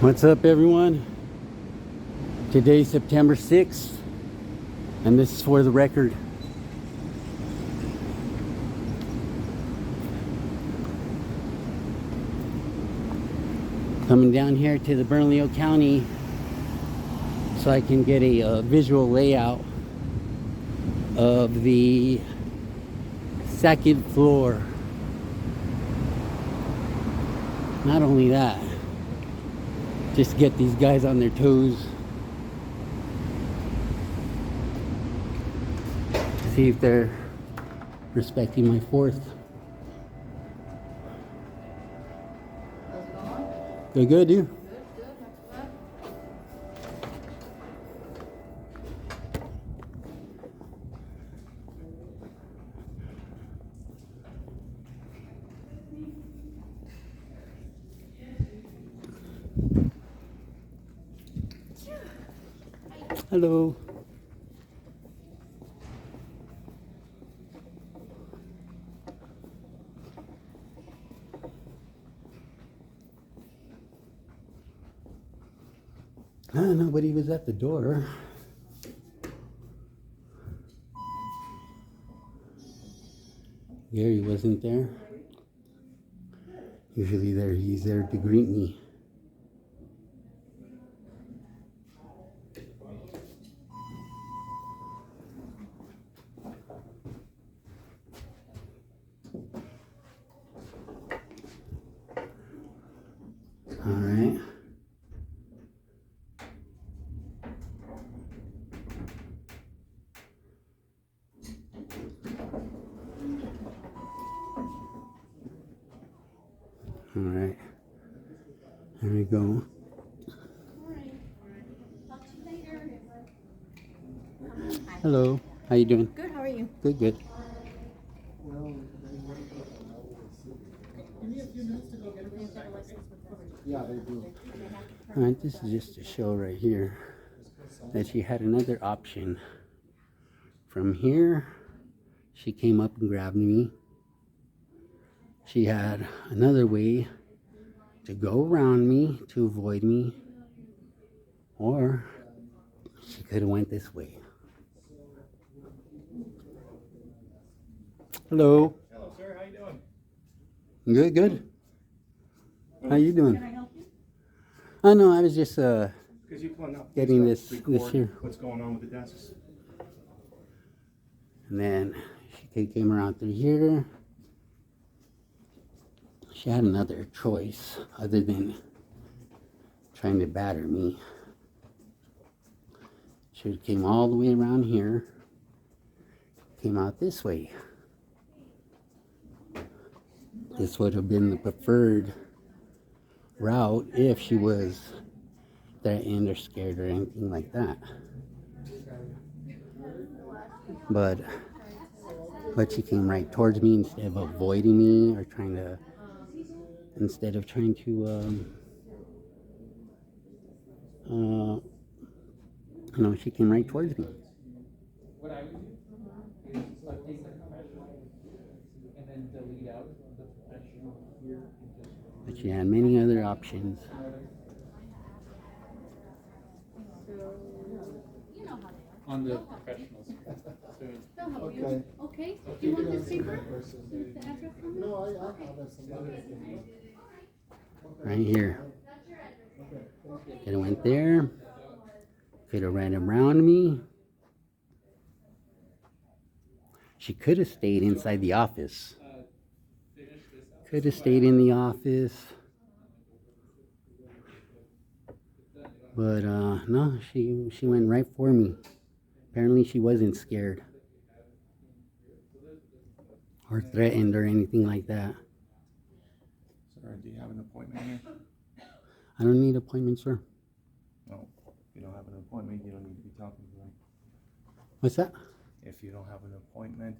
What's up, everyone? Today's September 6th, and this is for the record. Coming down here to the Bernalillo County so I can get a visual layout of the second floor. Not only that, just get these guys on their toes. See if they're respecting my fourth. Good, good, dude. Hello. Nobody was at the door. Gary wasn't there. Usually he's there to greet me. All right. All right. There we go. Hello. How you doing? Good, how are you? Good, good. Yeah, they do. All right, this is just to show right here that she had another option. From here, she came up and grabbed me. She had another way to go around me to avoid me, or she could have went this way. Hello. Hello, sir. How you doing? Good, good. How you doing? Can I help you? Oh no, I was just Because you come up, getting just this record here. What's going on with the desks? And then she came around through here. She had another choice other than trying to batter me. She came all the way around here, came out this way. This would have been the preferred route if she was threatened or scared or anything like that. But she came right towards me instead of avoiding me or trying to, she came right towards me. What I would do is update the professional and then delete out the professional here and just. But she had many other options. On the professionals. They'll help Okay. you. Okay, do you want this paper? The address on it? No, I have somebody. Right here. Could have went there. Could have ran around me. She could have stayed inside the office. Could have stayed in the office. But no, she went right for me. Apparently she wasn't scared or threatened or anything like that. Sir, do you have an appointment here? I don't need an appointment, sir. No. If you don't have an appointment, you don't need to be talking to them. What's that? If you don't have an appointment,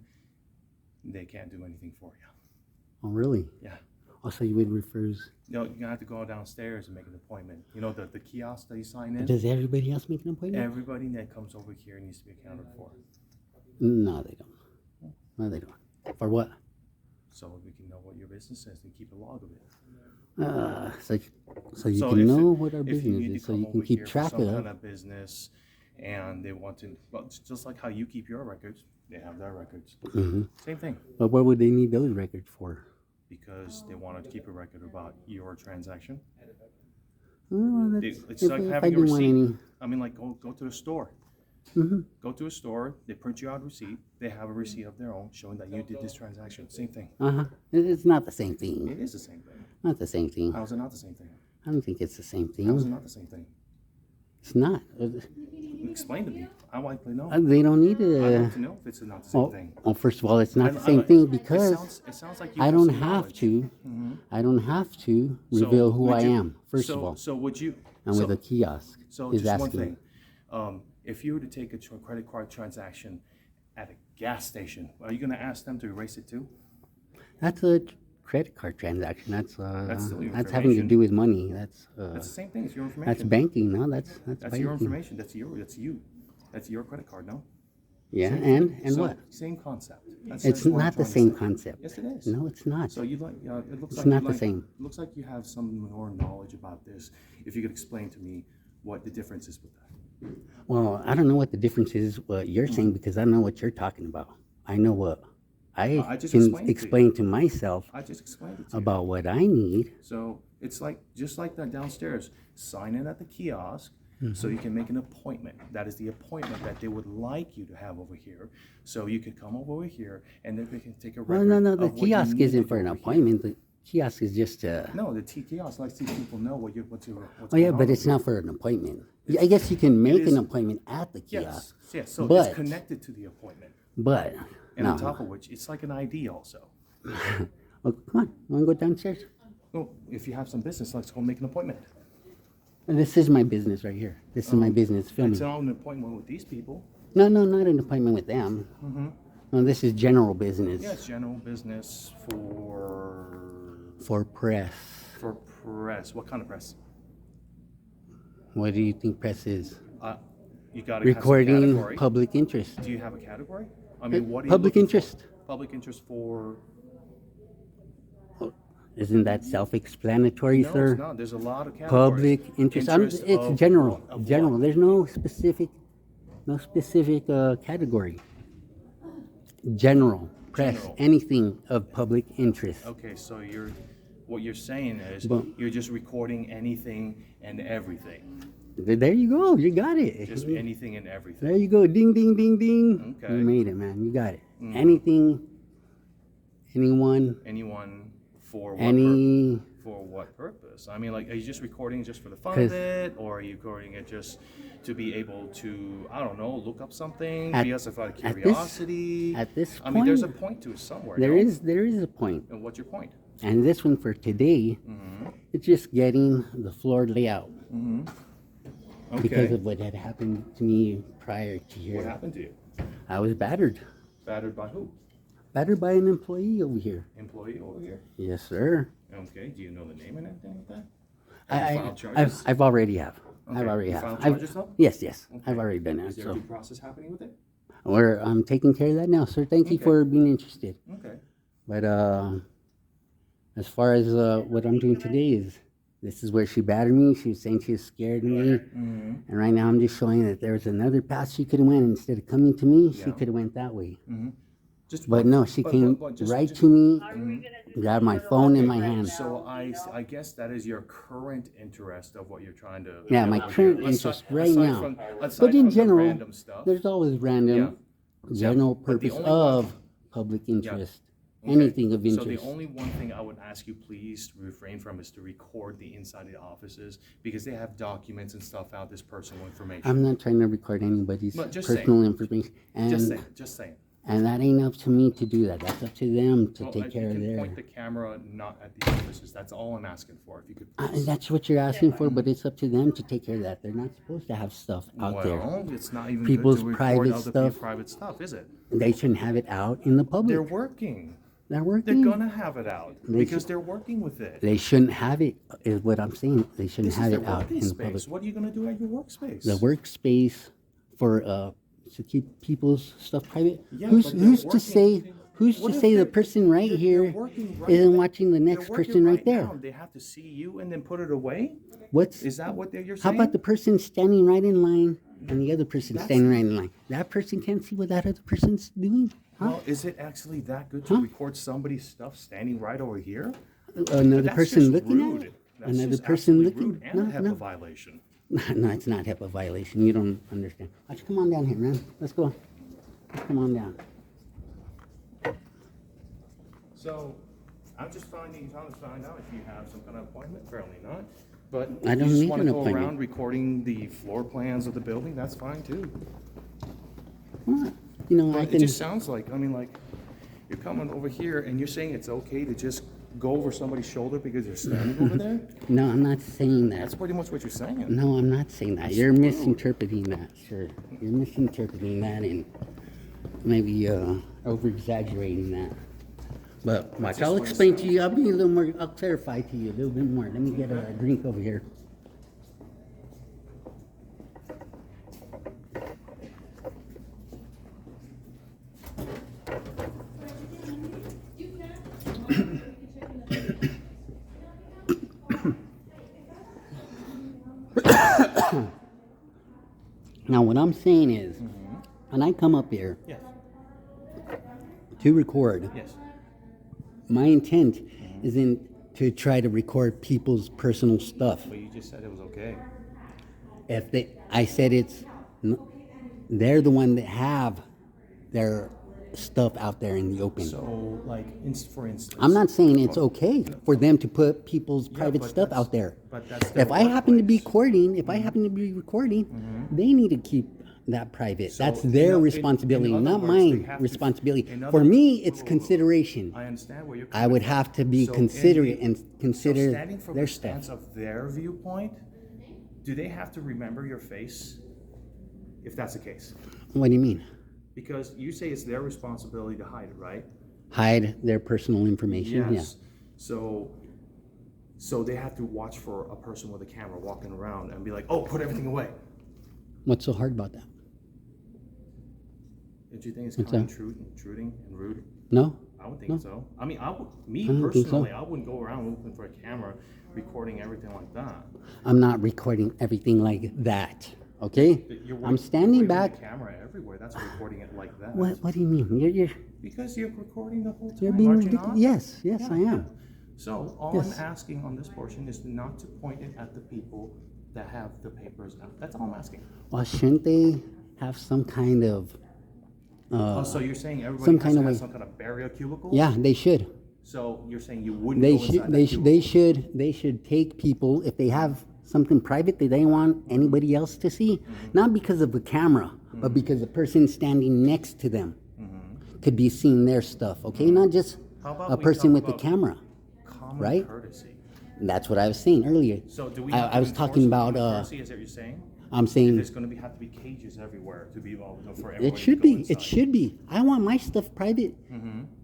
they can't do anything for you. Oh, really? Yeah. Also, you would refuse. No, you're gonna have to go downstairs and make an appointment. You know the kiosk that you sign in? Does everybody else make an appointment? Everybody that comes over here needs to be accounted for. No, they don't. No, they don't. For what? So we can know what your business is and keep a log of it. So So you So can if know it- what our if you business need to is, so come you can over keep here for track some of kind it. of business, and they want to, well, it's just like how you keep your records, they have their records. Same thing, But what would they need those records for? because they want to keep a record about your transaction. Well, They- that's, It's if, like if I having a do want receipt. any. I mean, like, go to a store. Go to a store, they print you out a receipt, they have a receipt of their own showing that you did this transaction. Same thing. It's not the same thing. It is the same thing. Not the same thing. How is it not the same thing? I don't think it's the same How is it thing. not the same thing? It's not. Explain to me. I would like to know. They don't need I'd to. like to know if it's not the same thing. Well, first of all, it's not the I same like- thing because it sounds like you I have don't some have knowledge. to. I don't have to So reveal who would I you- am. First so, of all, so would you? and so, with a kiosk so is just one asking. thing. If you were to take a credit card transaction at a gas station, are you going to ask them to erase it too? That's a credit card transaction. That's still your that's having to information. do with money. That's That's the same thing. It's your information. that's banking. No, that's That's banking. your information. That's you. That's your credit card. No. Yeah, Same and so, what? Same concept. It's that's what I'm not the trying to same say. concept. Yes, it is. No, it's not. So you like? It looks It's like not you the like, same. It looks like you have some more knowledge about this. If you could explain to me what the difference is with that. Well, I don't know what the difference is what you're saying because I know what you're talking about. I know what I just can explained it to you. explain to myself I just explained it to you. about what I need. So it's like just like that downstairs. Sign in at the kiosk so you can make an appointment. That is the appointment that they would like you to have over here. So you could come over here and then they can take a Well, record. no, of the what you kiosk need isn't to for do an over here. appointment. The kiosk is just No, the kiosk likes to see people know what's Oh yeah, going but on. it's not for an appointment. I guess you can make is- an appointment at the Yes, kiosk, yes. So But- it's connected to the appointment. but And no. on top of which, it's like an ID also. Well, come on, want to go downstairs? Well, if you have some business, let's go make an appointment. And this is my business right here. This is my business filming. It's not an appointment with these people. No, not an appointment with them. No, this is general business Yeah, it's general business for press. for press. What kind of press? What do you think press is? You got to Recording have some category. public interest. Do you have a category? I mean, what are you Public looking for? interest. Public interest for? Isn't that self-explanatory, No, sir? it's not. There's a lot of categories. Public interest. It's of general. what- of General. what? There's no specific category. General. Press. General. Anything of public interest. Okay, so what you're saying is But- you're just recording anything and everything. There you go. You got it. Just anything and everything. There you go. Ding, ding, ding, ding. Okay. You made it, man. You got it. Anything, anyone, Anyone for what any. for what purpose? I mean, like, are you just recording just for the fun 'Cause- of it, or are you recording it just to be able to, I don't know, look up something, At- because of at this- curiosity? at this I mean, there's a point, point to it somewhere. There no? is a point. And what's your point? And this one for today, it's just getting the floor layout because Okay. of what had happened to me prior to What here. happened to you? I was battered. Battered by who? Battered by an employee over here. Employee over here? Yes, sir. Okay. Do you know the name and everything like that? I, Have you I, filed charges? I've already have. I've Okay. already You have. filed I've- charges though? Yes. Okay. I've already done Is that. there a So due process happening with it? I'm taking care of that now, sir. Thank you Okay. for being interested. Okay. But as far as what I'm doing today is, this is where she battered me. She was saying she was scared of me, Mm-hmm. and right now I'm just showing that there was another path she could have went. Instead of coming to me, she Yeah. could have went that way. Just But no, she but- came but just- right just- to me, grabbed my phone in my hand. So I guess that is your current interest of what you're trying to. Yeah, my do current here. interest Aside- right aside now. from- But aside in from the general, random stuff. there's always random, general But the purpose only one- of public interest. Okay. Anything of So interest. the only one thing I would ask you please to refrain from is to record the inside of the offices because they have documents and stuff out this personal information. I'm not trying to record anybody's But just personal saying. information. Just saying. And that ain't up to me to do that. That's up to them to Well, take care of You can their. point the camera not at the offices. That's all I'm asking for. If you could. That's what you're asking for, but it's up to them to take care of that. They're not supposed to have stuff out there. Well, it's not even People's good to record private other stuff. people's private stuff, is it? They shouldn't have it out in the public. They're working. They're They're working. gonna have it out They because should- they're working with it. They shouldn't have it, is what I'm saying. They shouldn't This is have their it out working in the public. space. What are you gonna do at your workspace? The workspace for to keep people's stuff private. Yeah, who's but they're who's to working- say Who's What to if say the they're- person right they're here working right isn't there- watching the they're next working person right there? now. They have to see you and then put it away? What's Is that what you're how saying? about the person standing right in line and the other person That's- standing right in line? That person can't see what that other person's doing? Huh? Well, is it actually that good to Huh? record somebody's stuff standing right over here? Another That's person just looking rude. at it? That's Another just person absolutely looking? rude and a No, HIPAA no. violation. No, it's not HIPAA violation. You don't understand. Why don't you come on down here, man? Let's go. Let's come on down. So, I'm just trying to find out if you have some kind of appointment. Apparently not. But I if don't you just need want an to go appointment. around recording the floor plans of the building, that's fine too. Well, you know, I But it can. just sounds like, I mean, like, you're coming over here and you're saying it's okay to just go over somebody's shoulder because they're standing over there? No, I'm not saying that. That's pretty much what you're saying. No, I'm not saying that. That's You're rude. misinterpreting that, sir. You're misinterpreting that and maybe over exaggerating that. But watch, I'll explain to you. I'll be a little more. I'll clarify to you a little bit more. Let me get a drink over here. Now, what I'm saying is, when I come up here Yes, to record, yes. my intent isn't to try to record people's personal stuff. But you just said it was okay. If I said they're the one that have their stuff out there in the open. So, like, for instance. I'm not saying it's okay for them to put people's Yeah, private but stuff that's- out there. but that's their If I happen to be workplace. recording, if I happen to be recording, they need to keep that private. So, That's in their o- in responsibility, other not words, they mine have to- responsibility. in For other- me, it's whoa, whoa, whoa. consideration. I understand where you're I coming would from. have to be So, considerate in and consider so standing from their the stance stuff. of their viewpoint, do they have to remember your face if that's the case? What do you mean? Because you say it's their responsibility to hide it, right? Hide their personal information? Yes. So they have to watch for a person with a camera walking around and be like, "Oh, put everything away." Yeah. What's so hard about that? Don't you think it's What's kind of that? intruding and rude? No? I would think No. so. I mean, me I don't think so. personally, I wouldn't go around looking for a camera, recording everything like that. I'm not recording everything like that. Okay? You're I'm standing waving back. the camera everywhere. That's recording it like that. What do you mean? You're Because you're recording the whole time. You're being aren't you ridiculous. not? Yes, yes, Yeah, I am. yeah. So all Yes. I'm asking on this portion is not to point it at the people that have the papers out. That's all I'm asking. Well, shouldn't they have some kind of? So you're saying everybody some has kind to of have way. some kind of barrier cubicle? Yeah, they should. So you're saying you wouldn't They go should. inside They that should. cubicle? They should take people if they have something private that they don't want anybody else to see, not because of the camera, but because the person standing next to them could be seeing their stuff. Okay, not just How about a we person talk with the about camera. Common Right? courtesy. That's what I was saying earlier. So do we I, have to I was enforce talking about. common courtesy, is that what you're saying? I'm saying There's going to have to be cages everywhere to be able for everybody it should to go be. It inside. should be. I want my stuff private.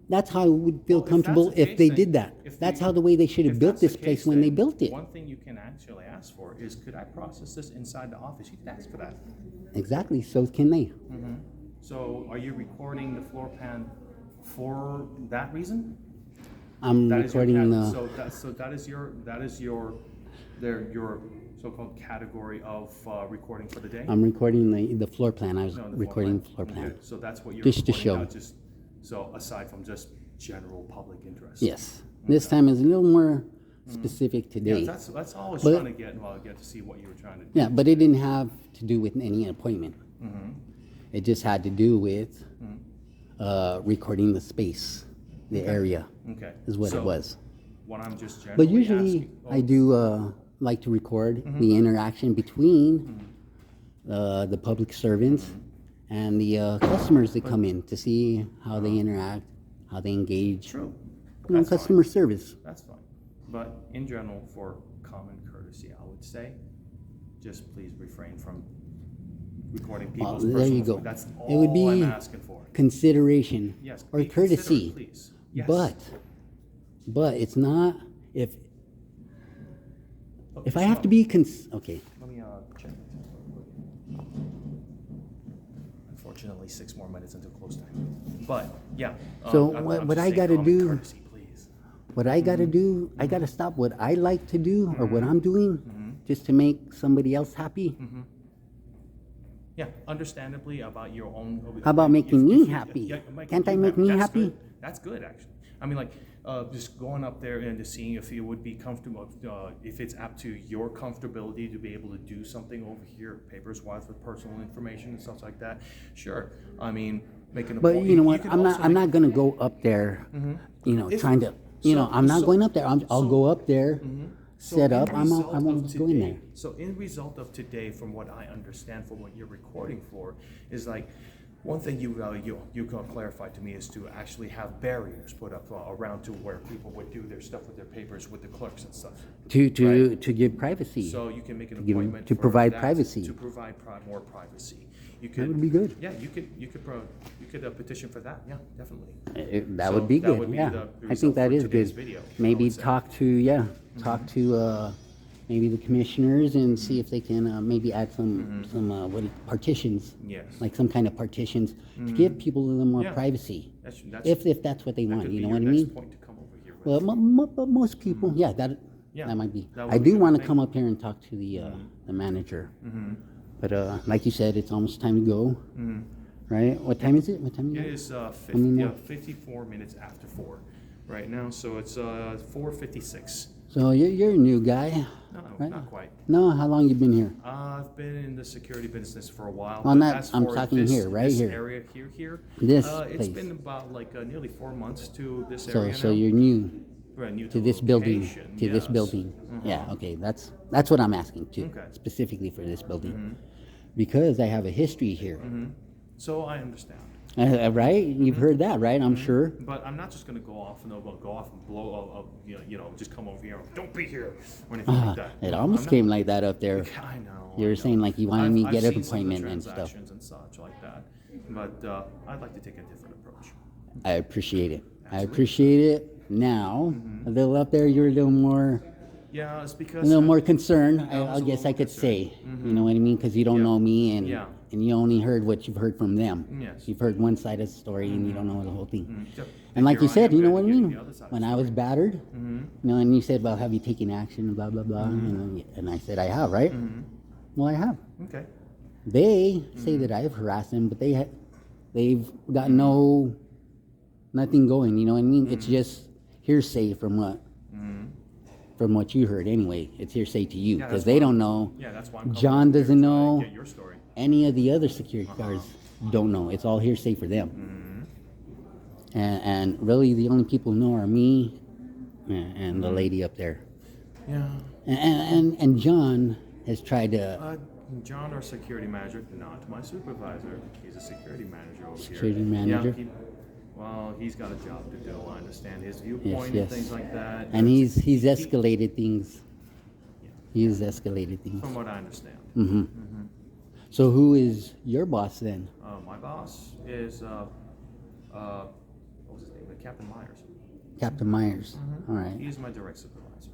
That's how I would feel Well, if comfortable that's the if case, they then did that. if That's they- how the way they should have If built that's the this place case, when they then built it. One thing you can actually ask for is, could I process this inside the office? You can ask for that. Exactly. So can they? So are you recording the floor plan for that reason? I'm That is your recording that is your so-called category of recording for the day? I'm recording the floor plan. I was No, the recording floor plan. Okay, so that's what you're Just to recording show. now, so aside from just general public interest. Yes. This time is a little more specific today. Yeah, that's all I was But- trying to get. Well, get to see what you were trying to do. Yeah, but it didn't have to do with any appointment. It just had to do with recording the space, the area Okay. is what So, it was. What I'm just generally But usually asking, I do like to record the interaction between the public servants and the customers that come in to see how they interact, how they engage. True. You know, That's fine. customer service. That's fine. But in general, for common courtesy, I would say, just please refrain from recording people's there personal you go. information. That's It would all be I'm asking for. consideration Yes. or be considerate, courtesy. please. Yes. But it's not if Okay, I have so to be okay. Let me check. Unfortunately, unfortunately 6 more minutes until close time. But yeah. So I'm what just I saying gotta common do- courtesy, please. What I gotta do, I gotta stop what I like to do or what I'm doing just to make somebody else happy. Yeah, understandably about your own. How about making me happy? Can't I make me that's happy? Good. That's good, actually. I mean, like, just going up there and just seeing if it would be comfortable, if it's up to your comfortability to be able to do something over here, papers wise with personal information and stuff like that. Sure. I mean, making a But point. you know what? can I'm not. also I'm make- not gonna go up there. You know, If- trying to. You know, so- I'm not so- going up there. I'll so- go up there, So set in up. I result won't of go in today- there. So in result of today, from what I understand from what you're recording for, is like, one thing you can clarify to me is to actually have barriers put up around to where people would do their stuff with their papers with the clerks and stuff. To Right. give privacy. So you can make an give 'em- appointment to for provide that, privacy. To provide more privacy. You could, would be good. Yeah, you could petition for that. Yeah, definitely. That So would be that good. would be yeah, the I result think that for is today's good. video, I Maybe would say. talk to maybe the commissioners and see if they can maybe add some partitions. Yes. Like some kind of partitions to give people a little more Yeah. privacy. That's If that's what they that want, could you be know your what I next mean? point to come over here with. Well, but most people, yeah, Yeah, that might be. that would I be do good. want to Thank come you. up here and talk to the manager. But like you said, it's almost time to go. Right? What time is it? What time is It it? is many more? 54 minutes after 4 right now, so it's 4:56. So you're a new guy. No, Right. not quite. No, how long you been here? I've been in the security business for a while. Well, but not- as I'm for talking this, here, right this here. area here. This It's place. been about like nearly 4 months to this So area so now. you're new Right, new to the this building. location, To this yes. building. Mhm. Yeah. Okay. That's what I'm asking too. Okay. Specifically for this building, because I have a history here. So I understand. Right? You've heard that, right? I'm sure. But I'm not just going to go off and blow, just come over here. Don't be here or anything like that. It almost I'm not- came like that up there. I know. You I were know. saying like you wanted me to I've get an seen some of the appointment and stuff. transactions and such like that, but I'd like to take a different approach. I appreciate it. I Absolutely. appreciate it. Now a little up there, you're a little more. Yeah, it's A because little more concerned, I was I a guess little I could concerned. say. You know what I mean? Because you don't Yeah. know me, and Yeah. and you only heard what you've heard from them. Yes. You've heard one side of the story, and you don't know the whole thing. So, And like here you I said, am you know then what I getting mean? the other side of When the I was story. battered, you know, and you said, "Well, have you taken action?" Blah blah blah. And I said, "I have, right?" Well, I have. Okay. They say that I've harassed them, but they've got nothing going. You know what I mean? It's just hearsay from what you heard. Anyway, it's hearsay to you Yeah, because that's they why- don't know. Yeah, that's why I'm calling John you here doesn't to know. get your story. Any of the other security guards don't know. It's all hearsay for them. And really, the only people who know are me and the lady up there. Yeah. And John has tried to. John, our security manager, not my supervisor. He's a security manager over here. Security manager? Yeah, he's got a job to do. I understand his viewpoint yes. and things like that. And he's escalated things. He's escalated things. From what I understand. So who is your boss then? My boss is, what was his name? Captain Myers. Captain Myers. All right. He's my direct supervisor.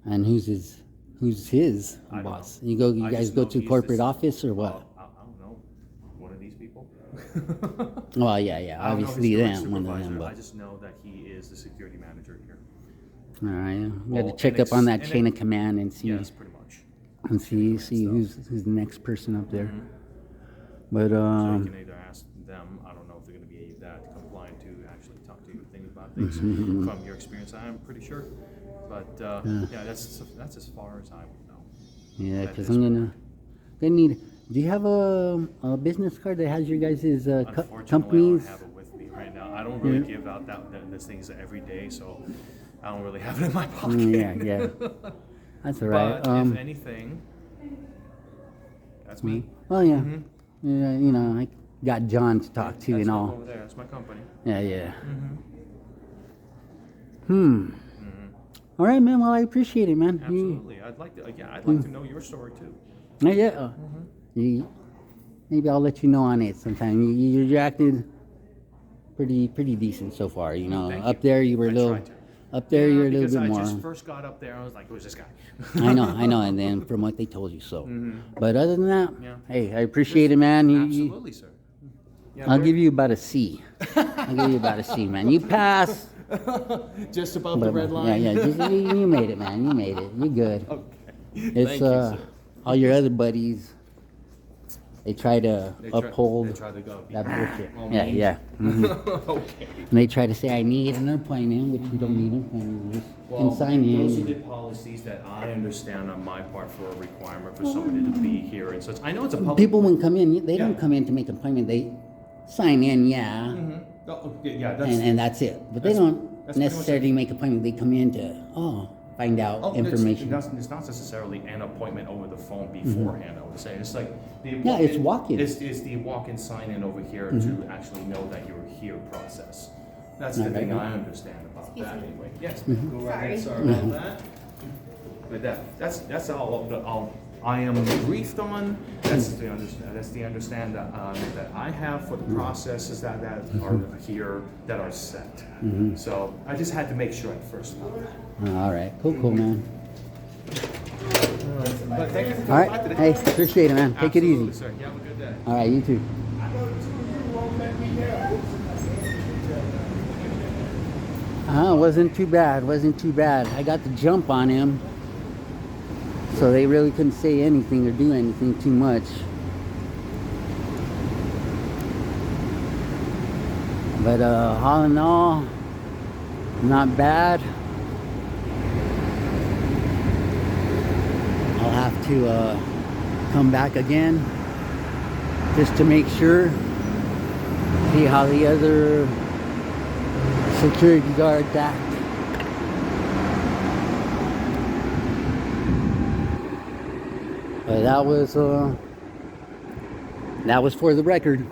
And who's his I don't boss? know. You I guys just go know to he's corporate the- office or what? I don't know. One of these people. Well, yeah, I don't know his obviously direct them, one of them. supervisor. But I just know that he is the security manager here. all right, you got Well, to check and up on that it's- chain and of command and see Yes, pretty much. and see who's the next person up there. But So you can either ask them. I don't know if they're going to be that compliant to actually talk to you and think about things from your experience. I'm pretty sure, but yeah, that's as far as I would know. yeah, at because this I'm gonna need. Do you have a business card that has your guys' Unfortunately, companies? I don't have it with me right now. I don't really give out those things every day, so I don't really have it in my pocket. Yeah. That's all right. But if anything, that's me. Well, yeah. Yeah, you know, I got John to talk to That's and him all. over there. That's my company. Yeah. All right, man. Well, I appreciate it, man. Absolutely. I'd like to. I'd like to know your story too. Yeah. Maybe I'll let you know on it sometime. You acted pretty decent so far. You know, Thank up you. there you were a I little. tried to. Up there you were a little because bit I more. just first got up there, I was like, "Who's this guy?" I know, and then from what they told you, so. But other than that, Yeah. hey, I appreciate it, man. You Absolutely, sir. Yeah, I'll give you about a C. I'll give you about a C, man. You pass. just above But, the red line. Yeah, you made it, man. You made it. You're good. Okay. It's Thank you, sir. all your other buddies. They try to They uphold try to go. that bullshit. Oh, Yeah, me? yeah. Mhm. Okay. And they try to say I need an appointment, which you don't need an appointment. You just can sign those are in. the policies that I understand on my part for a requirement for somebody to be here and such. I know it's a public. People when come in, they don't Yeah. come in to make an appointment. They sign in, yeah, Mhm. Oh, okay, yeah, that's. and that's it. But they that's- don't that's pretty much necessarily make an appointment. They come in to find out Oh, information. It's not necessarily an appointment over the phone beforehand, I would say. It's like the. Yeah, it's walk-in. It's the walk-in sign-in over here to actually know that you're here process. That's the Right, thing right. I understand about Excuse that me. anyway. Yes, Mhm. go right ahead, Sorry. sorry about that. But that's all I am briefed on. That's the understand that I have for the processes that are here, that are set. So I just had to make sure at first about that. All right, cool, man. But thank you for All coming by right, today. hey, appreciate it, man. Take it Absolutely, easy. sir. You have a good day. All right, you too. Wasn't too bad. Wasn't too bad. I got the jump on him, so they really couldn't say anything or do anything too much. But all in all, not bad. I'll have to come back again just to make sure, see how the other security guards act. But that was for the record.